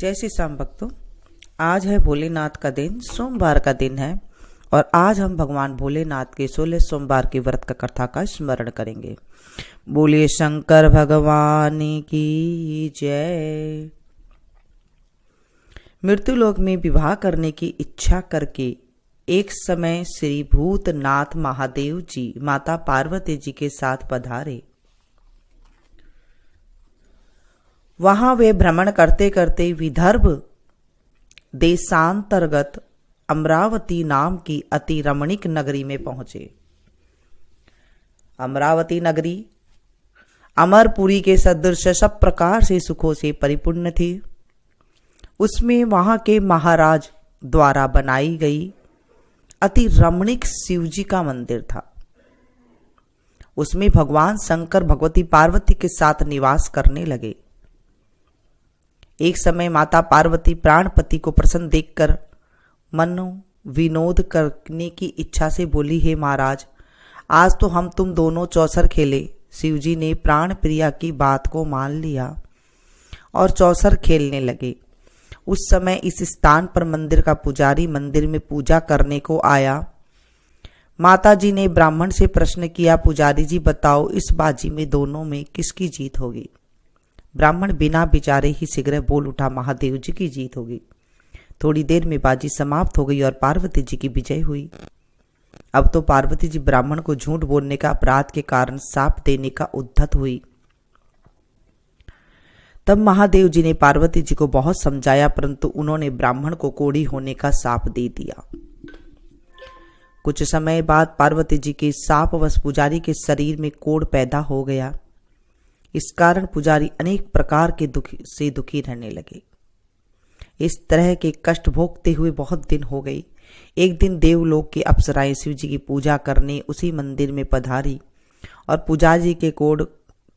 जय श्री श्याम भक्तों, आज है भोलेनाथ का दिन, सोमवार का दिन है और आज हम भगवान भोलेनाथ के 16 सोमवार के व्रत का कथा का स्मरण करेंगे। बोलिए शंकर भगवान की जय। मृत्युलोक में विवाह करने की इच्छा करके एक समय श्री भूतनाथ महादेव जी माता पार्वती जी के साथ पधारे। वहां वे भ्रमण करते करते विदर्भ देशांतर्गत अमरावती नाम की अति रमणीक नगरी में पहुंचे। अमरावती नगरी अमरपुरी के सदृश सब प्रकार से सुखों से परिपूर्ण थी। उसमें वहां के महाराज द्वारा बनाई गई अति रमणीक शिवजी का मंदिर था। उसमें भगवान शंकर भगवती पार्वती के साथ निवास करने लगे। एक समय माता पार्वती प्राणपति को प्रसन्न देखकर मनो विनोद करने की इच्छा से बोली, हे महाराज, आज तो हम तुम दोनों चौसर खेले। शिवजी ने प्राण प्रिया की बात को मान लिया और चौसर खेलने लगे। उस समय इस स्थान पर मंदिर का पुजारी मंदिर में पूजा करने को आया। माता जी ने ब्राह्मण से प्रश्न किया, पुजारी जी बताओ, इस बाजी में दोनों में किसकी जीत होगी? ब्राह्मण बिना विचारे ही शीघ्र बोल उठा, महादेव जी की जीत होगी। थोड़ी देर में बाजी समाप्त हो गई और पार्वती जी की विजय हुई। अब तो पार्वती जी ब्राह्मण को झूठ बोलने का अपराध के कारण शाप देने का उद्यत हुई। तब महादेव जी ने पार्वती जी को बहुत समझाया, परंतु उन्होंने ब्राह्मण को कोढ़ी होने का शाप दे दिया। कुछ समय बाद पार्वती जी के शापवश पुजारी के शरीर में कोढ़ पैदा हो गया। इस कारण पुजारी अनेक प्रकार के दुखी रहने लगे। इस तरह के कष्ट भोगते हुए बहुत दिन हो गई। एक दिन देवलोक के अप्सराएं शिव जी की पूजा करने उसी मंदिर में पधारी और पुजारी के कोढ़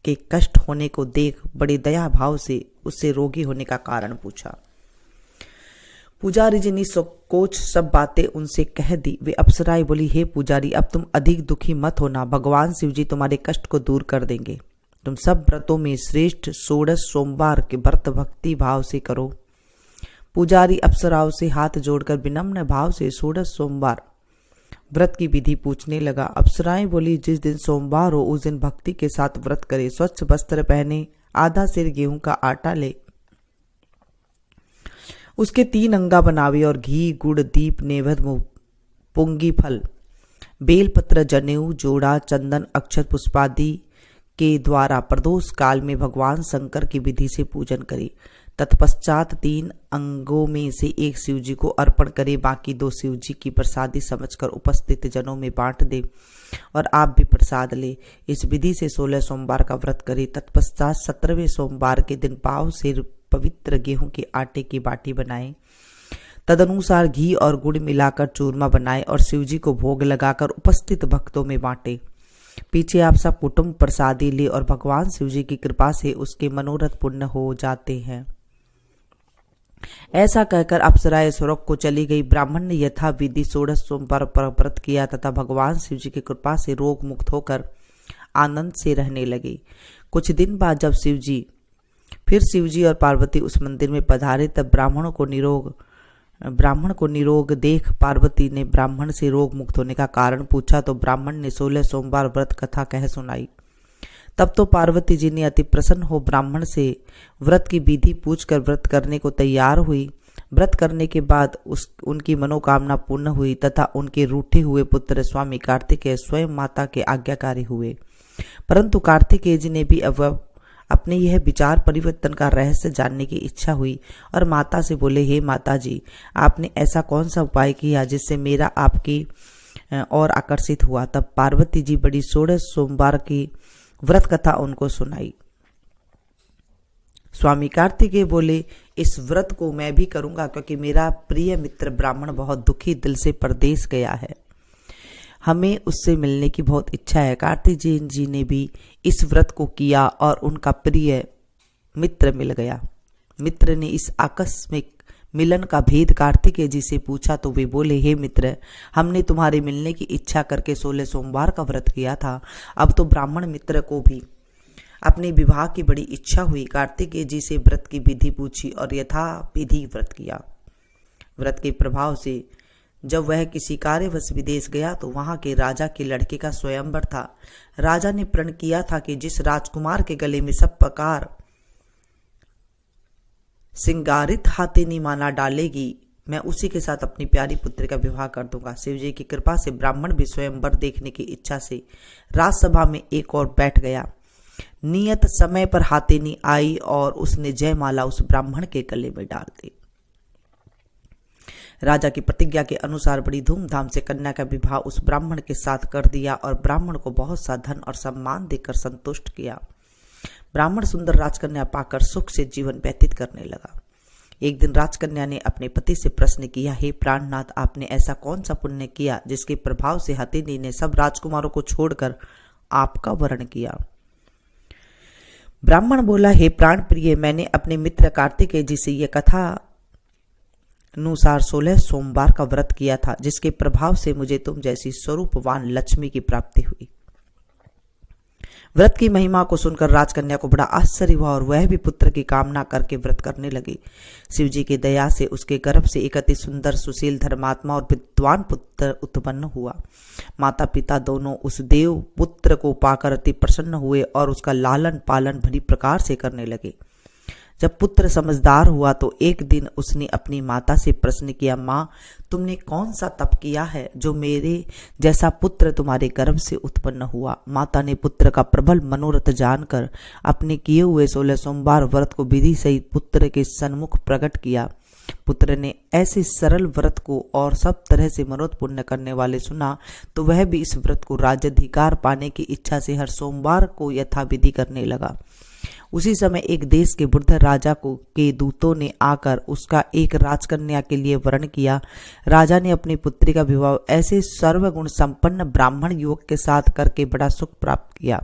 के कष्ट होने को देख बड़े दया भाव से उससे रोगी होने का कारण पूछा। पुजारी जी ने संकोच सब बातें उनसे कह दी। वे अप्सराएं बोली, हे पुजारी, अब तुम अधिक दुखी मत होना, भगवान शिव जी तुम्हारे कष्ट को दूर कर देंगे। तुम सब व्रतों में श्रेष्ठ 16 सोमवार के व्रत भक्ति भाव से करो। पुजारी अप्सराओं से हाथ जोड़कर विनम्र भाव से 16 सोमवार व्रत की विधि पूछने लगा। अप्सराएं बोली, जिस दिन सोमवार हो उस दिन भक्ति के साथ व्रत करे, स्वच्छ वस्त्र पहने, आधा सिर गेहूं का आटा ले, उसके 3 अंगा बनावे और घी गुड़ दीप नैवेद्य पुंगी फल बेलपत्र जनेऊ जोड़ा चंदन अक्षत पुष्पादि के द्वारा प्रदोष काल में भगवान शंकर की विधि से पूजन करे। तत्पश्चात 3 अंगों में से एक शिवजी को अर्पण करे, बाकी 2 शिवजी की प्रसादी समझकर उपस्थित जनों में बांट दे और आप भी प्रसाद ले। इस विधि से 16 सोमवार का व्रत करे। तत्पश्चात 17वें सोमवार के दिन पाव से पवित्र गेहूं के आटे की बाटी बनाए, तदनुसार घी और गुड़ मिलाकर चूरमा बनाए और शिवजी को भोग लगाकर उपस्थित भक्तों में बांटे। पीछे आप सब कुटुंब प्रसादी ले और भगवान शिवजी की कृपा से उसके मनोरथ पूर्ण हो जाते हैं। ऐसा कहकर अप्सराएं स्वर्ग को चली गई। ब्राह्मण ने यथा विधि 16 सोमवार पर व्रत किया तथा भगवान शिवजी की कृपा से रोग मुक्त होकर आनंद से रहने लगे। कुछ दिन बाद जब शिवजी और पार्वती उस मंदिर में पधारे, तब ब्राह्मण को निरोग देख पार्वती ने ब्राह्मण से रोग मुक्त होने का कारण पूछा तो ब्राह्मण ने 16 सोमवार व्रत कथा कह सुनाई। तब तो पार्वती जी ने अति प्रसन्न हो ब्राह्मण से व्रत की विधि पूछकर व्रत करने को तैयार हुई। व्रत करने के बाद उनकी मनोकामना पूर्ण हुई तथा उनके रूठे हुए पुत्र स्वामी कार्तिकेय स्वयं माता के आज्ञाकारी हुए। परंतु कार्तिकेय जी ने भी अपने यह विचार परिवर्तन का रहस्य जानने की इच्छा हुई और माता से बोले, हे माता जी, आपने ऐसा कौन सा उपाय किया जिससे मेरा आपकी और आकर्षित हुआ? तब पार्वती जी बड़ी 16 सोमवार की व्रत कथा उनको सुनाई। स्वामी कार्तिकेय बोले, इस व्रत को मैं भी करूंगा क्योंकि मेरा प्रिय मित्र ब्राह्मण बहुत दुखी दिल से परदेश गया है, हमें उससे मिलने की बहुत इच्छा है। कार्तिक जी ने भी इस व्रत को किया और उनका प्रिय मित्र मिल गया। मित्र ने इस आकस्मिक मिलन का भेद कार्तिकेय जी से पूछा तो वे बोले, हे मित्र, हमने तुम्हारे मिलने की इच्छा करके 16 सोमवार का व्रत किया था। अब तो ब्राह्मण मित्र को भी अपने विवाह की बड़ी इच्छा हुई। कार्तिकेय जी से व्रत की विधि पूछी और यथा विधि व्रत किया। व्रत के प्रभाव से जब वह किसी कार्यवश विदेश गया तो वहां के राजा के लड़के का स्वयंवर था। राजा ने प्रण किया था कि जिस राजकुमार के गले में सब प्रकार सिंगारित हाथेनी माला डालेगी, मैं उसी के साथ अपनी प्यारी पुत्री का विवाह कर दूंगा। शिवजी की कृपा से ब्राह्मण भी स्वयंवर देखने की इच्छा से राजसभा में एक और बैठ गया। नियत समय पर हाथेनी आई और उसने जयमाला उस ब्राह्मण के गले में डाल दी। राजा की प्रतिज्ञा के अनुसार बड़ी धूमधाम से कन्या का विवाह उस ब्राह्मण के साथ कर दिया और ब्राह्मण को बहुत सा धन और सम्मान देकर संतुष्ट किया। ब्राह्मण सुंदर राजकन्या पाकर सुख से जीवन व्यतीत करने लगा। एक दिन राजकन्या ने अपने पति से प्रश्न किया, हे प्राणनाथ, आपने ऐसा कौन सा पुण्य किया जिसके प्रभाव से हथिनी ने सब राजकुमारों को छोड़कर आपका वरण किया? ब्राह्मण बोला, हे प्राण प्रिय, मैंने अपने मित्र कार्तिकेय जी से यह कथा अनुसार 16 सोमवार का व्रत किया था, जिसके प्रभाव से मुझे तुम जैसी स्वरूपवान लक्ष्मी की प्राप्ति हुई। व्रत की महिमा को सुनकर राजकन्या को बड़ा आश्चर्य हुआ और वह भी पुत्र की कामना करके व्रत करने लगी। शिवजी की दया से उसके गर्भ से एक अति सुंदर, सुशील, धर्मात्मा और विद्वान पुत्र उत्पन्न हुआ। माता पिता दोनों उस देव पुत्र को पाकर अति प्रसन्न हुए और उसका लालन पालन भली प्रकार से करने लगे। जब पुत्र समझदार हुआ तो एक दिन उसने अपनी माता से प्रश्न किया, माँ, तुमने कौन सा तप किया है जो मेरे जैसा पुत्र तुम्हारे गर्भ से उत्पन्न हुआ? माता ने पुत्र का प्रबल मनोरथ जानकर अपने किए हुए 16 सोमवार व्रत को विधि सहित पुत्र के सन्मुख प्रकट किया। पुत्र ने ऐसे सरल व्रत को और सब तरह से मनोरथ पूर्ण करने वाले सुना तो वह भी इस व्रत को राज्याधिकार पाने की इच्छा से हर सोमवार को यथाविधि करने लगा। उसी समय एक देश के वृद्ध राजा के दूतों ने आकर उसका एक राजकन्या के लिए वरण किया। राजा ने अपनी पुत्री का विवाह ऐसे सर्वगुण संपन्न ब्राह्मण युवक के साथ करके बड़ा सुख प्राप्त किया।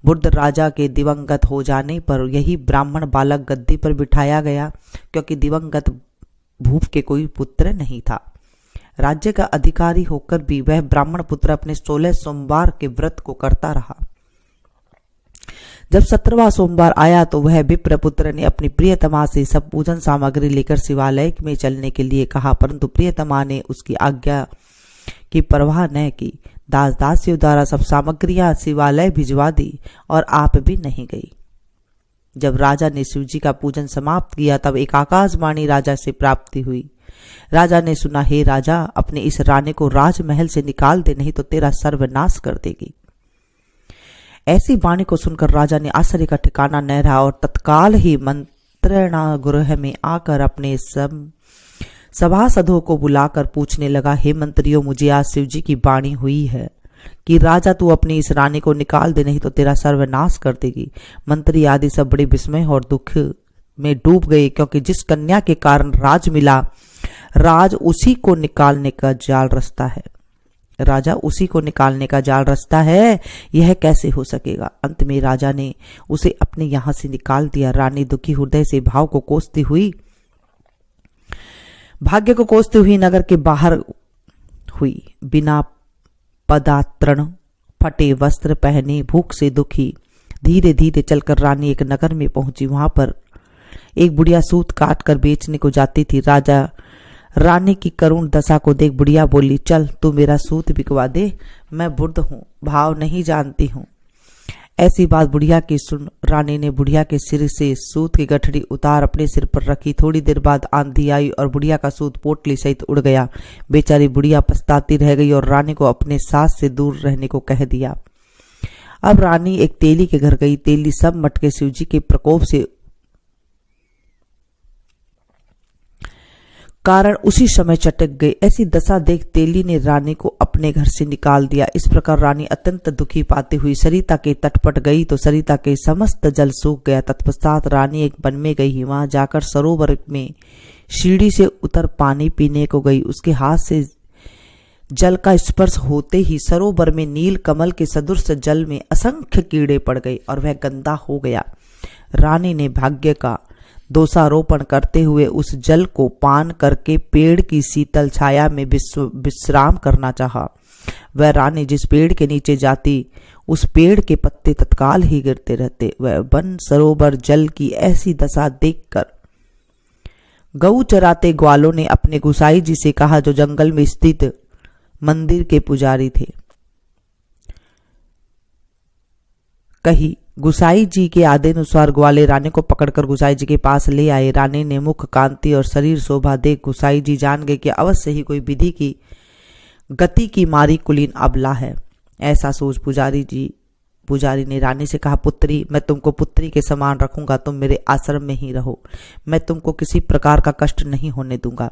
वृद्ध राजा के दिवंगत हो जाने पर यही ब्राह्मण बालक गद्दी पर बिठाया गया, क्योंकि दिवंगत भूप के कोई पुत्र नहीं था। राज्य का अधिकारी होकर भी वह ब्राह्मण पुत्र अपने 16 सोमवार के व्रत को करता रहा। जब 17वां सोमवार आया तो वह विप्र पुत्र ने अपनी प्रियतमा से सब पूजन सामग्री लेकर शिवालय में चलने के लिए कहा, परंतु प्रियतमा ने उसकी आज्ञा की परवाह न की। दास दासियों द्वारा सब सामग्रियां शिवालय भिजवा दी और आप भी नहीं गई। जब राजा ने शिवजी का पूजन समाप्त किया तब एक आकाशवाणी राजा से प्राप्ति हुई। राजा ने सुना, हे राजा, अपने इस रानी को राजमहल से निकाल दे, नहीं तो तेरा सर्वनाश कर देगी। ऐसी वाणी को सुनकर राजा ने आश्चर्य का ठिकाना न रहा और तत्काल ही मंत्रणा गृह में आकर अपने सभासदों को बुलाकर पूछने लगा, हे मंत्रियों, मुझे आज शिवजी की वाणी हुई है कि राजा तू अपनी इस रानी को निकाल दे, नहीं तो तेरा सर्वनाश कर देगी। मंत्री आदि सब बड़े विस्मय और दुख में डूब गए, क्योंकि जिस कन्या के कारण राज मिला, राज उसी को निकालने का जाल रचता है। राजा उसी को निकालने का जाल रचता है, यह कैसे हो सकेगा? अंत में राजा ने उसे अपने यहां से निकाल दिया। रानी दुखी हृदय से भाग्य को कोसती हुई नगर के बाहर हुई। बिना पदात्रण, फटे वस्त्र पहने, भूख से दुखी धीरे धीरे चलकर रानी एक नगर में पहुंची। वहां पर एक बुढ़िया सूत काट कर बेचने को जाती थी। राजा रानी की करुण दशा को देख बुढ़िया बोली, चल तू मेरा सूत बिकवा दे, मैं वृद्ध हूँ, भाव नहीं जानती हूँ। ऐसी बात बुढ़िया की सुन रानी ने बुढ़िया के सिर से सूत की गठरी उतार अपने सिर पर रखी। थोड़ी देर बाद आंधी आई और बुढ़िया का सूत पोटली सहित उड़ गया। बेचारी बुढ़िया पछताती रह गई और रानी को अपने सास से दूर रहने को कह दिया। अब रानी एक तेली के घर गई। तेली सब मटके शिवजी के प्रकोप से कारण उसी समय चटक गई। ऐसी दशा देख तेली ने रानी को अपने घर से निकाल दिया। इस प्रकार रानी अत्यंत दुखी पाती हुई सरिता के तट पर गई तो सरिता के समस्त जल सूख गया। तत्पश्चात रानी एक वन में गई। वहां जाकर सरोवर में सीढ़ी से उतर पानी पीने को गई। उसके हाथ से जल का स्पर्श होते ही सरोवर में नील कमल के सदृश जल में असंख्य कीड़े पड़ गए और वह गंदा हो गया। रानी ने भाग्य का दोषारोपण करते हुए उस जल को पान करके पेड़ की शीतल छाया में विश्राम करना चाहा। वह रानी जिस पेड़ के नीचे जाती उस पेड़ के पत्ते तत्काल ही गिरते रहते। वह वन सरोवर जल की ऐसी दशा देखकर गऊ चराते ग्वालों ने अपने गुसाई जी से कहा, जो जंगल में स्थित मंदिर के पुजारी थे। कही गुसाई जी के आदेशानुसार ग्वाले रानी को पकड़कर गुसाई जी के पास ले आए। रानी ने मुख कांति और शरीर शोभा देख गुसाई जी जान गए कि अवश्य ही कोई विधि की गति की मारी कुलीन अबला है। ऐसा सोच पुजारी ने रानी से कहा, पुत्री, मैं तुमको पुत्री के समान रखूंगा, तुम मेरे आश्रम में ही रहो, मैं तुमको किसी प्रकार का कष्ट नहीं होने दूंगा।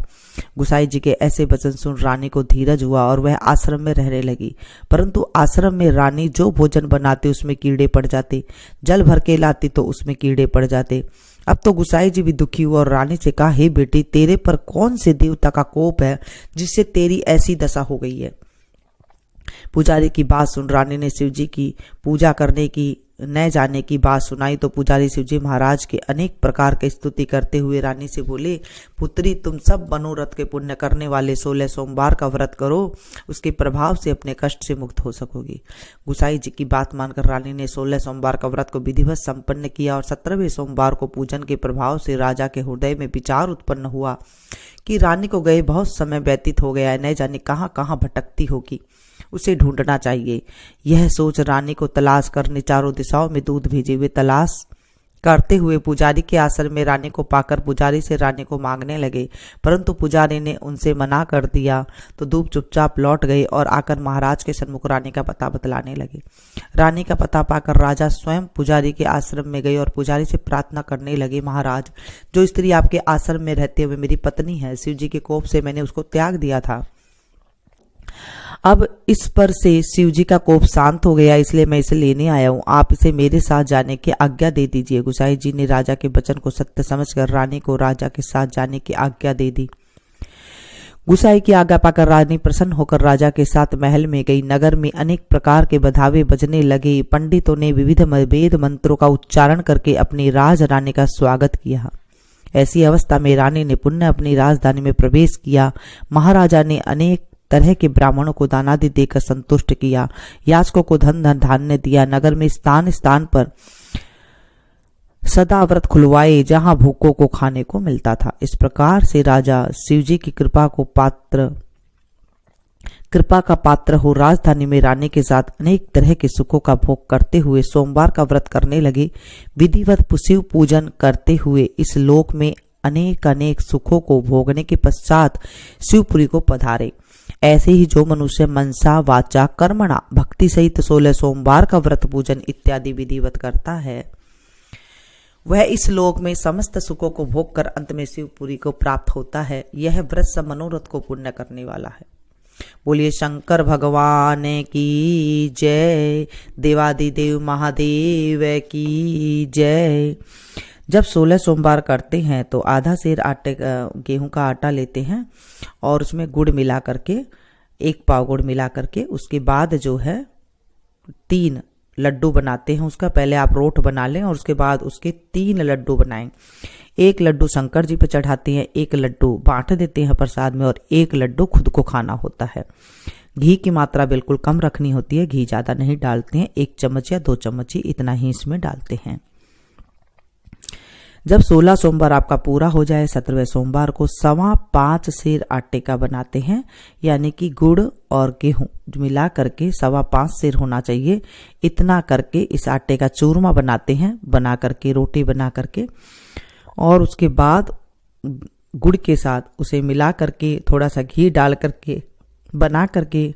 गुसाई जी के ऐसे वचन सुन रानी को धीरज हुआ और वह आश्रम में रहने लगी। परंतु आश्रम में रानी जो भोजन बनाती उसमें कीड़े पड़ जाते, जल भर के लाती तो उसमें कीड़े पड़ जाते। अब तो गुसाई जी भी दुखी हुआ और रानी से कहा, हे बेटी, तेरे पर कौन से देवता का कोप है जिससे तेरी ऐसी दशा हो गई है। पुजारी की बात सुन रानी ने शिव जी की पूजा करने की न जाने की बात सुनाई तो पुजारी शिव जी महाराज के अनेक प्रकार की स्तुति करते हुए रानी से बोले, पुत्री, तुम सब मनोरथ के पुण्य करने वाले 16 सोमवार का व्रत करो, उसके प्रभाव से अपने कष्ट से मुक्त हो सकोगी। गुसाई जी की बात मानकर रानी ने 16 सोमवार का व्रत को विधिवत संपन्न किया और 17वें सोमवार को पूजन के प्रभाव से राजा के हृदय में विचार उत्पन्न हुआ कि रानी को गए बहुत समय व्यतीत हो गया है, न जाने कहाँ कहाँ भटकती होगी, उसे ढूंढना चाहिए। यह सोच रानी को तलाश करने चारों दिशाओं में दूत भेजे। वे तलाश करते हुए पुजारी के आश्रम में रानी को पाकर पुजारी से रानी को मांगने लगे, परंतु पुजारी ने उनसे मना कर दिया तो दूत चुपचाप लौट गए और आकर महाराज के सन्मुख रानी का पता बतलाने लगे। रानी का पता पाकर राजा स्वयं पुजारी के आश्रम में गए और पुजारी से प्रार्थना करने लगे, महाराज, जो स्त्री आपके आश्रम में रहती है वे मेरी पत्नी है। शिव जी के कोप से मैंने उसको त्याग दिया था, अब इस पर से शिव जी का कोप शांत हो गया, इसलिए मैं इसे लेने आया हूँ। आप इसे मेरे साथ जाने की आज्ञा दे दीजिए। गुसाई जी ने राजा के वचन को सत्य समझकर रानी को राजा के साथ जाने की आज्ञा दे दी। गुसाई की आज्ञा पाकर रानी प्रसन्न होकर राजा के साथ महल में गई। नगर में अनेक प्रकार के बधावे बजने लगे। पंडितों ने विविध वेद मंत्रों का उच्चारण करके अपनी राज रानी का स्वागत किया। ऐसी अवस्था में रानी ने पुनः अपनी राजधानी में प्रवेश किया। महाराजा ने अनेक तरह के ब्राह्मणों को दानादि देकर संतुष्ट किया, याचकों को धन धान्य दिया। नगर में स्थान स्थान पर सदा व्रत खुलवाए जहां भूखों को खाने को मिलता था। इस प्रकार से राजा शिवजी की कृपा का पात्र हो राजधानी में रानी के साथ अनेक तरह के सुखों का भोग करते हुए सोमवार का व्रत करने लगे। विधिवत शिव पूजन करते हुए इस लोक में अनेक अनेक सुखों को भोगने के पश्चात शिवपुरी को पधारे। ऐसे ही जो मनुष्य मनसा वाचा कर्मणा भक्ति सहित 16 सोमवार का व्रत पूजन इत्यादि विधिवत करता है, वह इस लोक में समस्त सुखों को भोग कर अंत में शिवपुरी को प्राप्त होता है। यह व्रत सब मनोरथ को पूर्ण करने वाला है। बोलिए शंकर भगवान की जय, देवादिदेव महादेव की जय। जब 16 सोमवार करते हैं तो आधा सेर गेहूं का आटा लेते हैं और उसमें गुड़ मिला करके 1 पाव गुड़ मिला करके उसके बाद जो है 3 लड्डू बनाते हैं। उसका पहले आप रोट बना लें और उसके बाद उसके 3 लड्डू बनाएं। 1 लड्डू शंकर जी पे चढ़ाते हैं, 1 लड्डू बांट देते हैं प्रसाद में और 1 लड्डू खुद को खाना होता है। घी की मात्रा बिल्कुल कम रखनी होती है, घी ज्यादा नहीं डालते हैं, 1 चम्मच या 2 चम्मच ही इतना ही इसमें डालते हैं। जब 16 सोमवार आपका पूरा हो जाए 17वें सोमवार को 5.25 सेर आटे का बनाते हैं, यानी कि गुड़ और गेहूं मिला करके 5.25 सेर होना चाहिए। इतना करके इस आटे का चूरमा बनाते हैं, बना करके रोटी बना करके और उसके बाद गुड़ के साथ उसे मिला करके थोड़ा सा घी डाल करके बना करके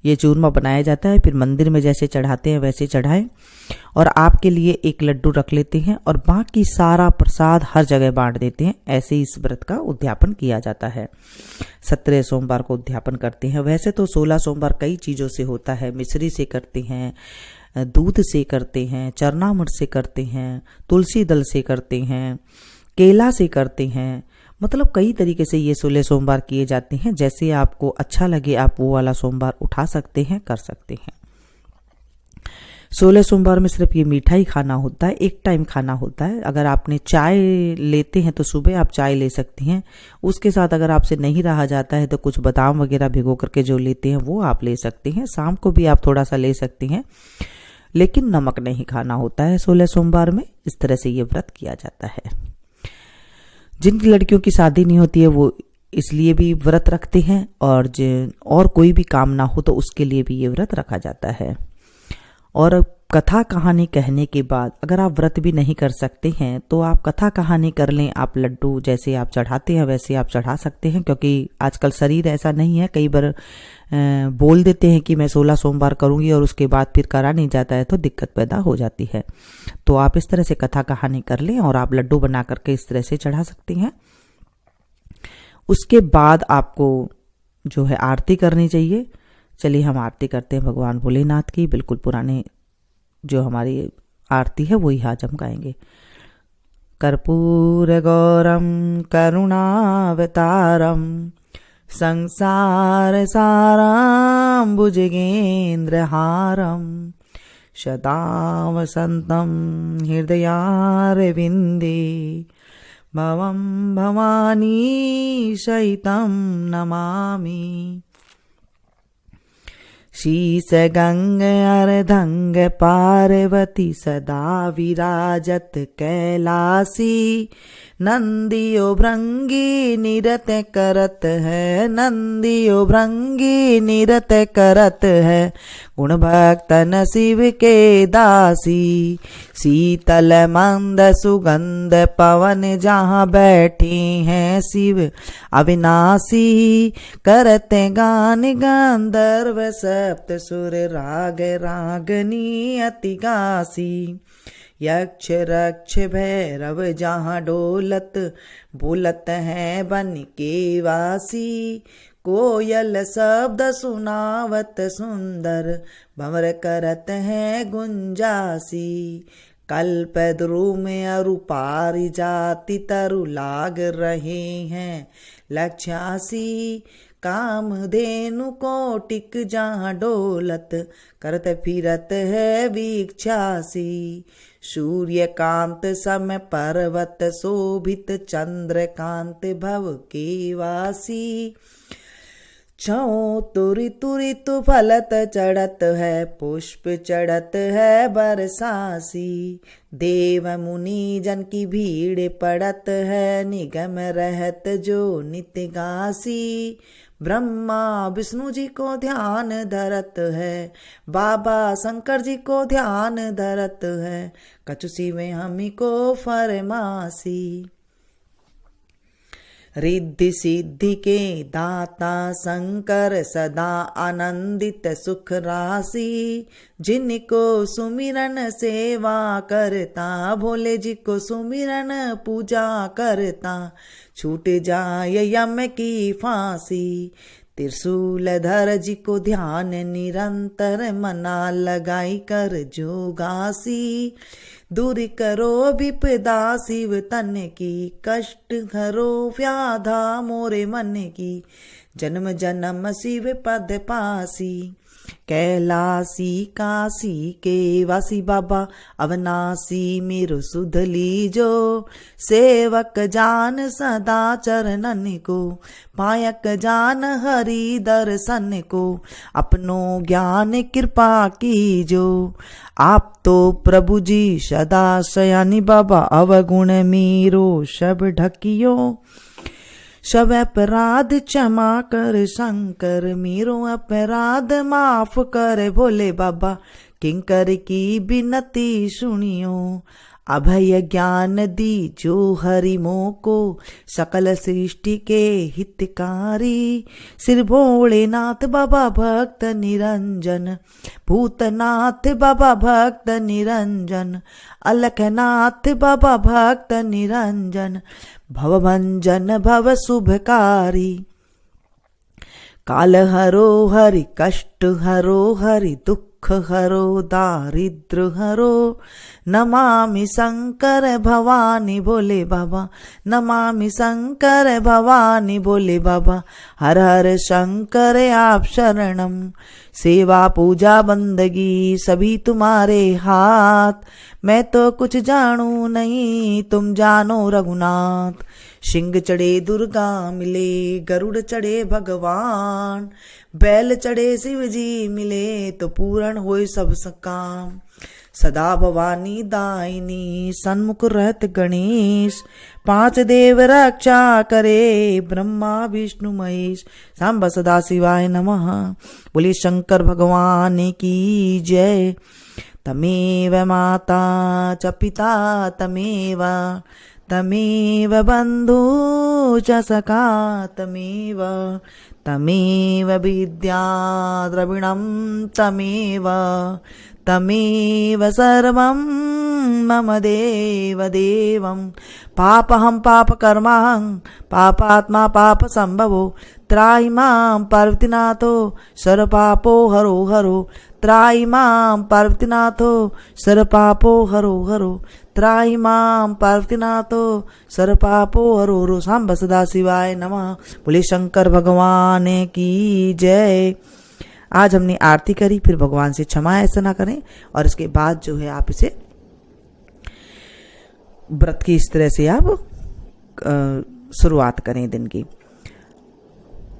ये चूरमा बनाया जाता है। फिर मंदिर में जैसे चढ़ाते हैं वैसे चढ़ाएं और आपके लिए 1 लड्डू रख लेते हैं और बाकी सारा प्रसाद हर जगह बांट देते हैं। ऐसे ही इस व्रत का उद्यापन किया जाता है। 17 सोमवार को उद्यापन करते हैं। वैसे तो 16 सोमवार कई चीजों से होता है। मिश्री से करते हैं, दूध से करते हैं, चरनामृत से करते हैं, तुलसी दल से करते हैं, केला से करते हैं, मतलब कई तरीके से ये 16 सोमवार किए जाते हैं। जैसे आपको अच्छा लगे आप वो वाला सोमवार उठा सकते हैं, कर सकते हैं। 16 सोमवार में सिर्फ ये मीठा ही खाना होता है, 1 टाइम खाना होता है। अगर आपने चाय लेते हैं तो सुबह आप चाय ले सकती हैं, उसके साथ अगर आपसे नहीं रहा जाता है तो कुछ बादाम वगैरह भिगो करके जो लेते हैं वो आप ले सकते हैं। शाम को भी आप थोड़ा सा ले सकती हैं। लेकिन नमक नहीं खाना होता है 16 सोमवार में। इस तरह से ये व्रत किया जाता है। जिन लड़कियों की शादी नहीं होती है वो इसलिए भी व्रत रखते हैं, और कोई भी काम ना हो तो उसके लिए भी ये व्रत रखा जाता है। और कथा कहानी कहने के बाद अगर आप व्रत भी नहीं कर सकते हैं तो आप कथा कहानी कर लें। आप लड्डू जैसे आप चढ़ाते हैं वैसे आप चढ़ा सकते हैं, क्योंकि आजकल शरीर ऐसा नहीं है। कई बार बोल देते हैं कि मैं 16 सोमवार करूंगी और उसके बाद फिर करा नहीं जाता है तो दिक्कत पैदा हो जाती है। तो आप इस तरह से कथा कहानी कर लें और आप लड्डू बना करके इस तरह से चढ़ा सकते हैं। उसके बाद आपको जो है आरती करनी चाहिए। चलिए हम आरती करते हैं भगवान भोलेनाथ की। बिल्कुल पुराने जो हमारी आरती है वही आज हम गाएंगे। कर्पूर गौरम करुणावतारम संसार साराम भुजगेन्द्रहारम सदा वसंतम हृदयारविंदे भवं भवानी सहितं नमामि। शीस गंग अर्धंग पार्वती सदा विराजत कैलासी नंदियो भृंगी निरत करत है, नंदियो भृंगी निरत करत है। गुण भक्तन शिव के दासी शीतल मंद सुगंध पवन जहाँ बैठे हैं शिव अविनाशी। करते गान गंधर्व सप्त सुर राग रागनी अति गासी। यक्ष रक्ष भैरव जहाँ डोलत बोलत हैं बन के वासी। कोयल शब्द सुनावत सुंदर भंवर करत हैं गुंजासी। कल्प ध्रुव में अरु पारिजाति तरु लाग रहे हैं लक्ष्यासी। कामधेनु कोटिक जहाँ डोलत करत फिरत है वीक्षासी। सूर्यकांत सम पर्वत शोभित चंद्रकांत भव के वासी। छौ तुरि तुरि तु फलत चढ़त है पुष्प चढ़त है बरसासी। देव मुनि जन की भीड़ पड़त है निगम रहत जो नित्य गासी। ब्रह्मा विष्णु जी को ध्यान धरत है बाबा शंकर जी को ध्यान धरत है। कछु में हमी को फरमासी। रिद्धि सिद्धि के दाता शंकर सदा आनंदित सुख राशि। जिनको सुमिरन सेवा करता भोले जी को सुमिरन पूजा करता छूट जाए यम की फांसी। त्रिशूलधर जी को ध्यान निरंतर मना लगाई कर जोगासी। दूर करो विपदा शिव तन की कष्ट हरो व्याधा मोरे मन की। जन्म जन्म शिव पद पासी। कैलासी काशी के वासी बाबा अविनाशी मेरो सुध लीजो। सेवक जान सदा चरणन को पायक जान हरि दर्शन को। अपनो ज्ञान कृपा कीजो। आप तो प्रभु जी सदा शयानी बाबा अवगुण मीरो सब ढकियो। सब अपराध क्षमा कर शंकर मेरो अपराध माफ कर भोले बाबा। किंकर की विनती सुनियो। अभय ज्ञान दी जो हरि मोह को सकल सृष्टि के हितकारी। सिर भोलेनाथ बाबा भक्त निरंजन भूतनाथ बाबा भक्त निरंजन। अलखनाथ बाबा भक्त निरंजन भवभंजन भव शुभकारी। काल हरो हरि कष्ट हरो हरि दुख हरो दारिद्र हरो। नमामि शंकर भवानी भोले बाबा। नमामि शंकर भवानी भोले बाबा। हर हर शंकर आप शरणम। सेवा पूजा बंदगी सभी तुम्हारे हाथ। मैं तो कुछ जानू नहीं तुम जानो रघुनाथ। सिंह चढ़े दुर्गा मिले गरुड़ चढ़े भगवान। बैल चढ़े शिव जी मिले तो पूर्ण होए सब काम। सदा भवानी दायिनी सन्मुख रहत गणेश, पांच देव रक्षा करे ब्रह्मा विष्णु महेश। सांब सदा शिवाय नमः। बोलिए शंकर भगवान की जय। तमेव माता च पिता तमेव, तमेव बंधु च सखा तमेव, तमेव विद्या द्रविणं तमेव, तमेव सर्वं मम देव देवं। पापहं पापकर्माहं पापात्मा पापसंभवो, त्राहि मां पार्वतीनाथो सर्वपापो हरो हरो, त्राहि मां पार्वतीनाथो सर्वपापो हरो हरो, त्राहि मां पार्वतीनाथो सर्वपापो हरो हरो। सांब सदा शिवाय नमः। बोले शंकर भगवान की जय। आज हमने आरती करी, फिर भगवान से क्षमा ऐसा ना करें, और इसके बाद जो है आप इसे व्रत की इस तरह से आप शुरुआत करें दिन की।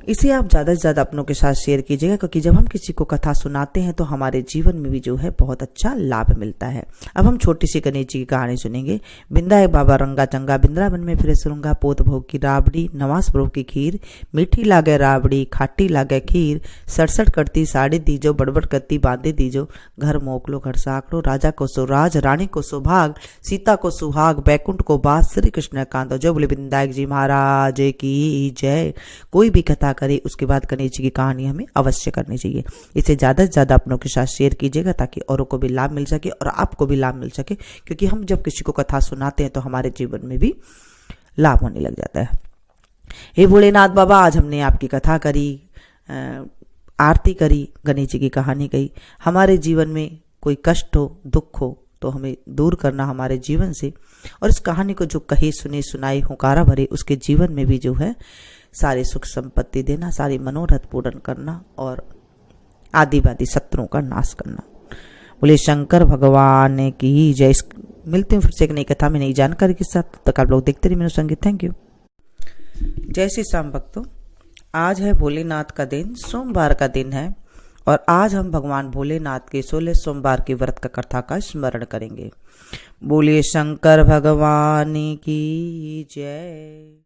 इसे आप ज़्यादा से ज़्यादा अपनों के साथ शेयर कीजिएगा, क्योंकि जब हम किसी को कथा सुनाते हैं तो हमारे जीवन में भी जो है बहुत अच्छा लाभ मिलता है। अब हम छोटी सी गणेश जी की कहानी सुनेंगे। बिंदा एक बाबा रंगा चंगा, बिंद्रावन में फिरे सुरंगा, पोत भोग की राबड़ी, नवास भोग की खीर, मीठी लागे राबड़ी खाटी लागे खीर, सड़सठ करती साड़ी दीजो, बड़बड़ करती बांधे दीजो, घर मोकलो घर साकड़ो, राजा को सुराज रानी को सुभाग, सीता को सुहाग बैकुंठ को बास, श्री कृष्ण कांतो। जय बोले बिंदायक जी महाराज की जय। कोई भी कथा करे उसके बाद गणेश जी की कहानी हमें अवश्य करनी चाहिए। इसे ज़्यादा से ज़्यादा अपनों के साथ शेयर कीजिएगा, ताकि औरों को भी लाभ मिल सके और आपको भी लाभ मिल सके, क्योंकि हम जब किसी को कथा सुनाते हैं तो हमारे जीवन में भी लाभ होने लग जाता है। हे भोलेनाथ बाबा, आज हमने आपकी कथा करी, आरती करी, गणेश जी की कहानी कही। हमारे जीवन में कोई कष्ट हो, दुख हो तो हमें दूर करना हमारे जीवन से, और इस कहानी को जो कही सुनी सुनाई हुंकारा भरे उसके जीवन में भी जो है सारे सुख संपत्ति देना, सारे मनोरथ पूर्ण करना और आदिवादी शत्रुओं का नाश करना। बोले शंकर भगवान की जय। मिलते हैं फिर से एक नई कथा में नई जानकारी के साथ। तब तक आप लोग देखते रहिए मेरा संगीत। Thank you. जय श्री श्याम भक्तों, आज है भोलेनाथ का दिन, सोमवार का दिन है, और आज हम भगवान भोलेनाथ के 16 सोमवार के व्रत का कथा का स्मरण करेंगे। बोलिए शंकर भगवान की जय।